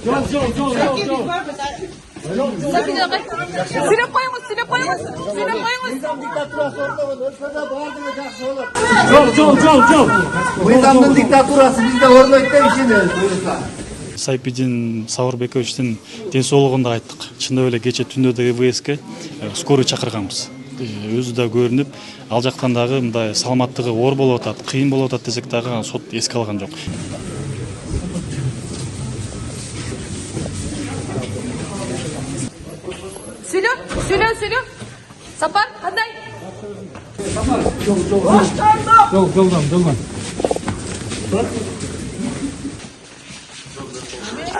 Silip koyunuz, silip koyunuz, silip koyunuz. Жол. Мыйзамдын диктатурасы бизде орнойт да ишини. Сайпидин Сауырбековичтин ден соолугунда айттык. Чындап эле кече түндө да ЭВСке скорый чакырганбыз. Өзү да көрүнүп, ал жактан дагы мындай саламаттыгы оор болуп атат, кыйын болуп атат десек дагы сот эске алган жок. Сүйлө. Сапар, кандай? Жолдан.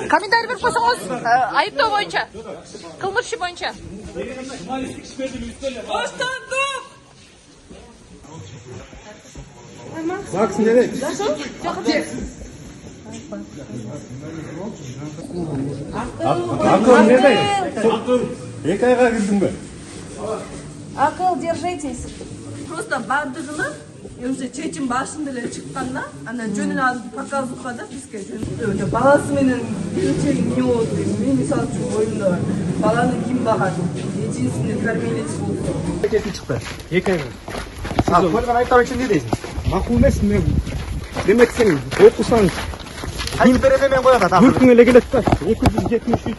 Комментарий берип койсоңуз, айыптоо боюнча, кылмыш иши боюнча. Баштандык. Макс nereye? Akıl nerede? Екі айға кірдің бе? Акыл, держитесь. Просто бардығыны, уже чечим башында эле чыкканда, ана жөнүн алып показывать да бизге жөн. Баласы менен биринчи эмне болот дейм. Мен мисалы үчүн оюмда бар. Баланы ким багат? Единственный кормилец болду. Кетип чыкты. Екі айға. Сиз көргөн айттар үчүн не дейсиз? Макул эмес мен. Демек сен окусаң Кайсы берене мен коят ата. Бүркүң эле келет да. 273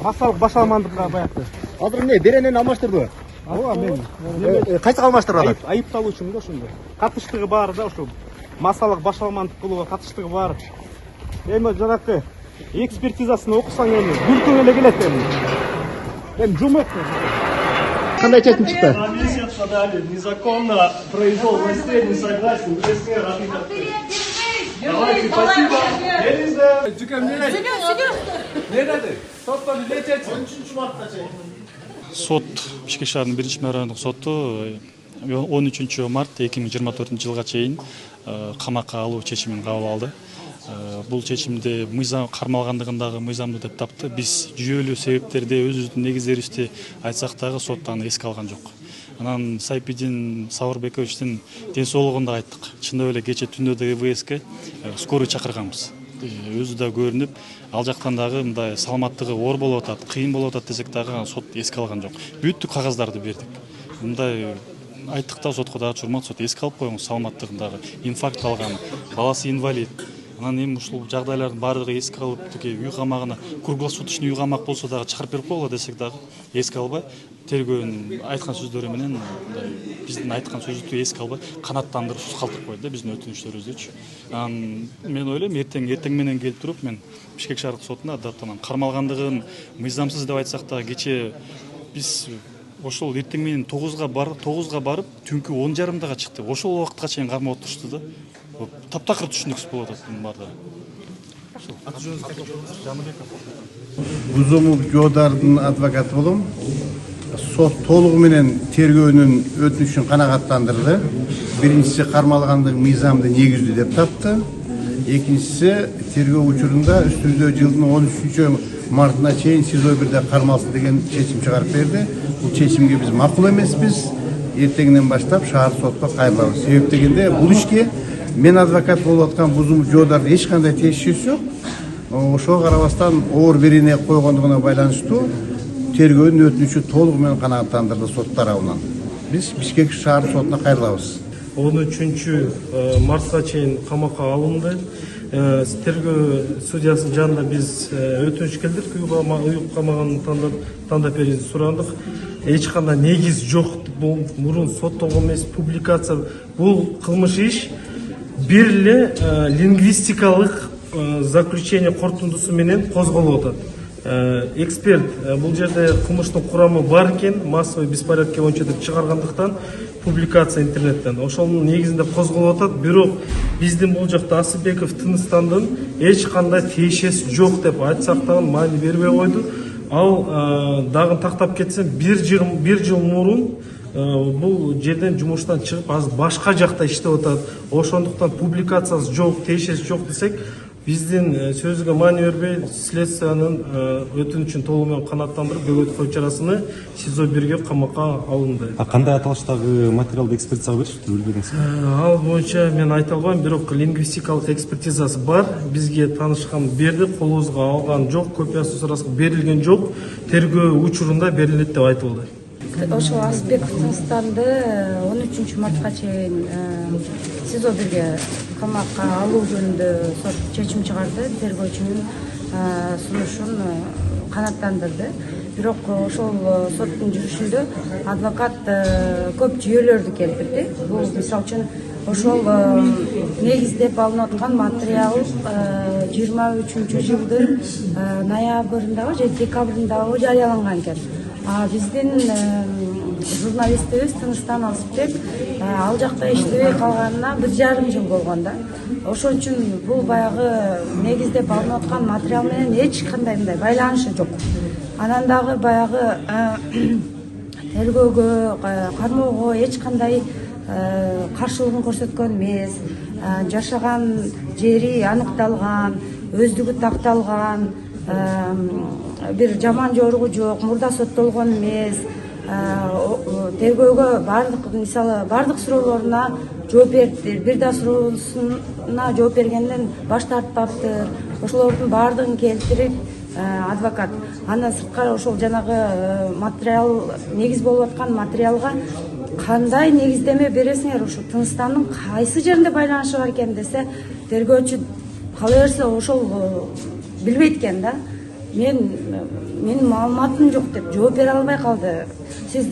масалык башаламандыкка баягы. Азыр эмне беренени алмаштырды? Ооба мен Кайсы алмаштырды? айыпталуучумун да ошондо. Катыштыгы бар да ошо масалык башаламандык кылууга катыштыгы бар. Эми жанакы экспертизасын окусаң эми бүркүң эле келет эми. Эми жумат. Кандай чечим чыкты? Комиссия подали незаконно произвол властей, не согласен. Давайте, спасибо. Сот Бишкек шаарынын 1 райондук соту 13 март 2024 жылга чейин камакка алуу чечимин кабыл алды. Бул чечимди мыйзам кармалгандыгындагы мыйзамдуу деп тапты. Биз жүйөлүү себептерди өзүбүздүн негиздерибизди айтсак дагы сот аны эске алган жок. Анан Сайпидин Сауырбековичтин ден соолугунда айттык. Чындап эле кече түндө да ЭВСке скорый чакырганбыз. Өзү да көрүнүп, ал жактан дагы мындай саламаттыгы оор болуп атат, кыйын болуп атат десек дагы сот эске алган жок. Бүттүк кагаздарды бердик. Мындай айттык да сотко дагы чурмат, сот эске алып коюңуз, саламаттыгындагы инфаркт алган, баласы инвалид. Анан эми ушул жагдайлардын баардыгы эске алып, тиги үй камагына круглосуточный үй камак болсо дагы чыгарып берип койгула десек дагы эске албай, тергөөнүн айткан сөздөрү менен биздин айткан сөздү эске албай, канааттандырып калтырып койду да биздин өтүнүчтөрүбүздүчү. Анан мен ойлойм эртең менен келип туруп мен Бишкек шаардык сотуна даттанам. Кармалгандыгын мыйзамсыз деп айтсак да кече биз ошол эртең менен 9га барып түнкү 10:30 чыкты. Ошол убакытка чейин кармап отурушту да. Таптакыр түшүндүксүз болуп атат бунун баардыгы. Бузумов Жодардын адвокаты болом. Сот толугу менен тергөөнүн өтүнүшүн канагаттандырды. Биринчиси кармалгандык мыйзамды негиздүү деп тапты. Экинчиси тергөө учурунда үстүбүздө жылдын 13 мартына чейин СИЗО 1де кармалсын деген чечим чыгарып берди. Бул чечимге биз макул эмеспиз. Эртеңинен баштап шаар сотко кайрылабыз. Себеп дегенде бул ишке мен адвокат болуп аткан Бузумов Жодардын эч кандай тиешеси жок. Ошого карабастан оор берене койгондугуна байланыштуу тергөөнүн өтүнүчү толугу менен канааттандырды сот тарабынан. Биз Бишкек шаар сотуна кайрылабыз. 13 мартка чейин камакка алынды. Тергөө судьясынын жанында биз өтүнүч келдик. Үй камагын тандап берүүнү сурандык. Эч кандай негиз жок. Бул мурун соттолгон эмес, публикация. Бул кылмыш иш бир эле лингвистикалык заключение корутундусу менен козголуп атат. Эксперт бул жерде кылмыштын курамы бар экен, массовый беспорядки боюнча деп чыгаргандыктан публикация интернеттен ошонун негизинде козголуп атат. Бирок биздин бул жакта Асылбеков Тыныстандын эч кандай тиешеси жок деп айтсак дагы маани бербей койду. Ал дагы тактап кетсем бир жыл мурун бул жерден жумуштан чыгып азыр башка жакта иштеп атат. Ошондуктан публикациясы жок, тиешеси жок десек, биздин сөзгө маани бербей следствиянын өтүнүчүн толугу менен канааттандырып бөгөт чарасыны СИЗО 1-ге камакка алынды. Кандай аталыштагы материалды экспертизага беришти, билбедиңизби? Ал боюнча мен айта албайм, бирок лингвистикалык экспертизасы бар. Бизге таанышкан берди, колубузга алган жок, копиясы сурасып берилген жок. Тергөө учурунда берилет деп айтылды. Ошол Азбек Тынстанды 13 мартка чейин СИЗО 1-ге камакка алуу жөнүндө сот чечим чыгарды. Тергөөчүнүн сунушун канааттандырды. Бирок ошол соттун жүрүшүндө адвокат көп жүйөлөрдү келтирди. Бул мисалы үчүн ошол негиздеп алынып аткан материал 23-жылдын ноябрындабы же декабрындабы жарыяланган экен. Биздин журналистибиз Тыныстан Алсыпбек ал жакта иштебей калганына 1,5 жыл болгон да. Ошон үчүн бул баягы негиздеп алынып аткан материал менен эч кандай мындай байланышы жок. Анан дагы баягы тергөөгө, кармоого эч кандай каршылыгын көрсөткөн эмес. Жашаган жери аныкталган, өздүгү такталган, бир жаман жоругу жок, мурда соттолгон эмес. Тергөөгө бардык суроолоруна жооп бериптир. Бир да суроосуна жооп бергенден баш тартпаптыр. Ошолордун баардыгын келтирип адвокат. Андан сырткары ошол жанагы материал, негиз болуп аткан материалга кандай негиздеме бересиңер, ошо Тыныстандын кайсы жеринде байланышы бар экен десе, тергөөчү кала берсе ошол билбейт экен да. Менин маалыматым жок деп жооп бере албай калды. Сиз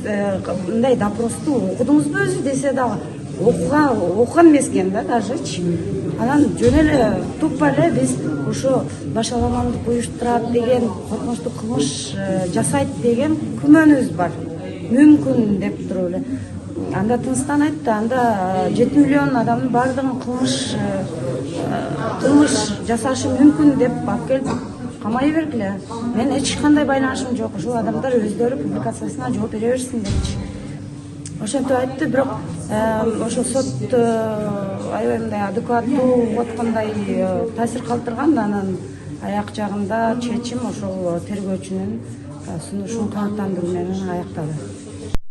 мындай допросту окудуңузбу өзү десе дагы окуган эмес экен да дажечи. Анан жөн эле тупо эле биз ошо башаламандык уюштурат деген, коркунучтуу кылмыш жасайт деген күмөнүбүз бар. Мүмкүн деп туруп эле. Анда Тыныстан айтты, анда 7 миллион адамдын баардыгын кылмыш жасашы мүмкүн деп алып келип камай бергиле. Мен эч кандай байланышым жок. Ошол адамдар өздөрү публикациясына жооп бере берсин депчи. Ошентип айтты, бирок ошо сот аябай мындай адекваттуу аткандай таасир калтырган. Анан аяк жагында чечим ошол тергөөчүнүн сунушун канааттандыруу менен аякталды.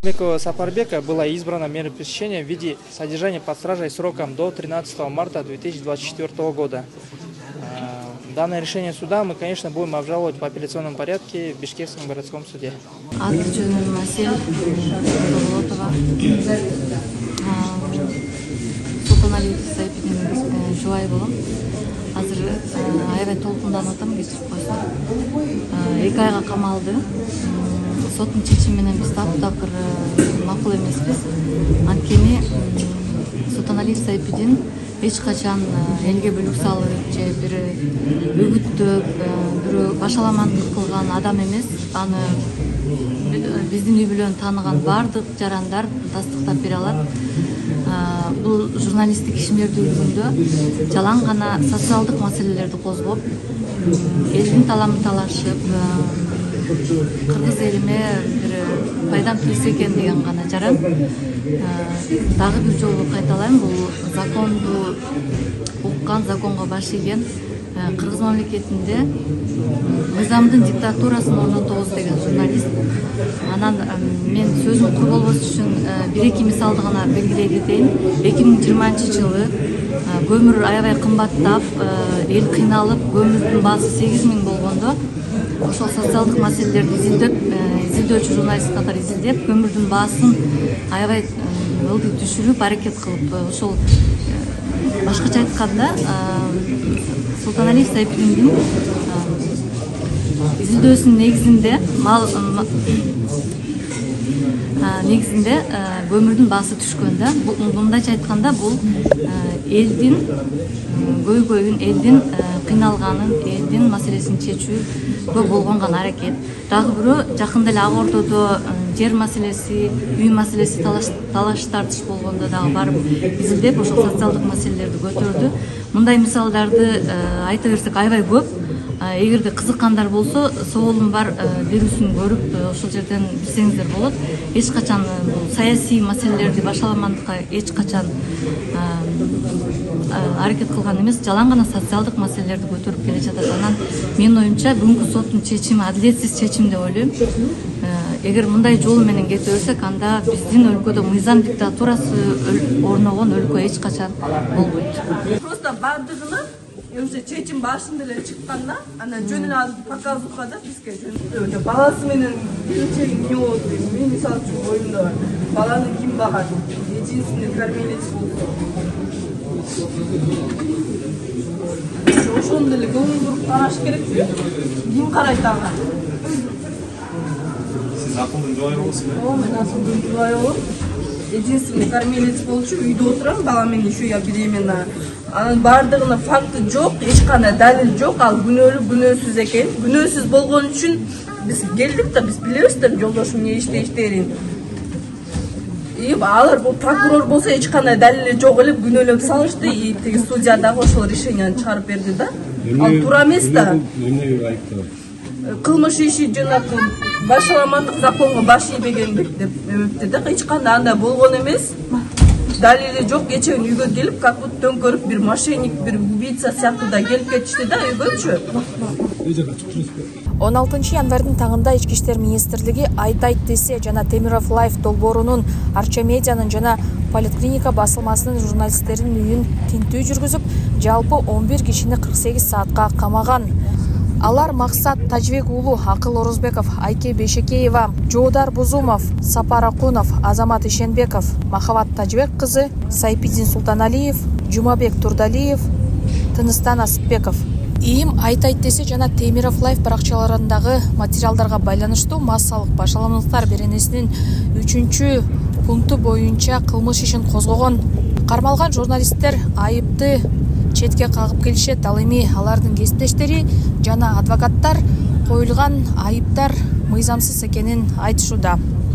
Бекова Сапарбека было избрано мера пресечения в виде содержания под стражей сроком до 13 марта 2024 года. Данное решение суда мы, конечно, будем обжаловать по апелляционном порядке в Бишкекском городском суде. Азыр аябай толкунданып атам, кечирип койсо. 2 айга камалды. Соттун чечими менен биз таптакыр макул эмеспиз. Анткени Султаналиев Сайпидин эч качан элге бүлүк салып же бир үгүттөп, бир башаламандык кылган адам эмес. Аны биздин үй бүлөнү тааныган бардык жарандар тастыктап бере алат. Бул журналисттик ишмердүүлүгүндө жалаң гана социалдык маселелерди козгоп, элдин таламын талашып, кыргыз элиме бир пайдам тийсе экен деген гана жаран. Дагы бир жолу кайталайм, бул законду уккан, законго баш ийген кыргыз мамлекетинде мыйзамдын диктатурасын орнотобуз деген журналист. Анан мен сөзүм кур болбош үчүн 1-2 мисалды гана белгилей кетейин. 2020-жылы көмүр аябай кымбаттап, эл кыйналып, көмүрдүн баасы 8.000 болгондо ошол социалдык маселелерди изилдөөчү журналист катары изилдеп, көмүрдүн баасын аябай ылдый түшүрүп, аракет кылып, ошол башкача айтканда Султаналиев Сайпидиндин изилдөөсүнүн негизинде көмүрдүн баасы түшкөн да. Мындайча айтканда бул элдин көйгөйүн, элдин кыйналганын, элдин маселесин чечүүгө болгон гана аракет. Дагы бирөө жакында эле Ак Ордодо жер маселеси, үй маселеси талаш тартыш болгондо дагы барып изилдеп, ошол социалдык маселелерди көтөрдү. Мындай мисалдарды айта берсек аябай көп. Эгерде кызыккандар болсо, соолум бар, берүүсүн көрүп, ошол жерден билсеңиздер болот. Эч качан саясий маселелерди башаламандыкка эч качан аракет кылган эмес, жалаң гана социалдык маселелерди көтөрүп келе жатат. Анан менин оюмча бүгүнкү соттун чечими адилетсиз чечим деп ойлойм. Эгер мындай жол менен кете берсек, анда биздин өлкөдө мыйзам диктатурасы орногон өлкө эч качан болбойт. Просто бардыгына уже чечим башында эле чыкканда, ана жөнүн алып показывка да бизге жөн. Баласы менен биринчи эмне болду? Мен мисалы үчүн оюмда бар. Баланы ким багат? Единственный кормилец болду. Ошондо эле көңүл буруп караш керекпи? Ким карайт ага? Сиз акылдын жубайы болосузбу? Мен акылдын жубайы болом. Единственный кормилец болчу, үйдө отурам, балам менен еще я беременна. Анын бардыгына факты жок, эч кандай далил жок, ал күнөөлүү, күнөөсүз экен. Күнөөсүз болгон үчүн биз келдик да, биз билебиз да жолдошум эмне иштештерин. Алар бул прокурор болсо эч кандай далили жок эле күнөөлөп салышты, и тиги судья дагы ошол решенияны чыгарып берди да. Ал туура эмес да. Эмне айыптоо? Кылмыш иши жанагы башаламандык законго баш ийбегендик деп эметти да. Эч кандай андай болгон эмес. Далили жок, кечээ үйгө келип, как будто төңкөрүп бир мошенник, бир убийца сыяктуу да келип кетишти да үйгөчү. 16 январдын таңында Ички иштер министрлиги Айтайт десе жана Темиров Лайф долбоорунун Арча медианын жана Поликлиника басылмасынын журналисттеринин үйүн тинтүү жүргүзүп, жалпы 11 кишини 48 саатка камаган. Алар Максат Тажбек уулу, Акыл Орозбеков, Айке Бешекеева, Жоодар Бузумов, Сапар Акунов, Азамат Ишенбеков, Махабат Тажбек кызы, Сайпидин Султаналиев, Жумабек Турдалиев, Тыныстан Асыпбеков. ИИМ Айтайт десе жана Темиров Лайф баракчаларындагы материалдарга байланыштуу массалык башаламалыктар беренесинин 3 пункту боюнча кылмыш ишин козгогон. Кармалган журналисттер айыпты четке кагып келишет. Ал эми алардын кесиптештери жана адвокаттар коюлган айыптар мыйзамсыз экенин айтышууда.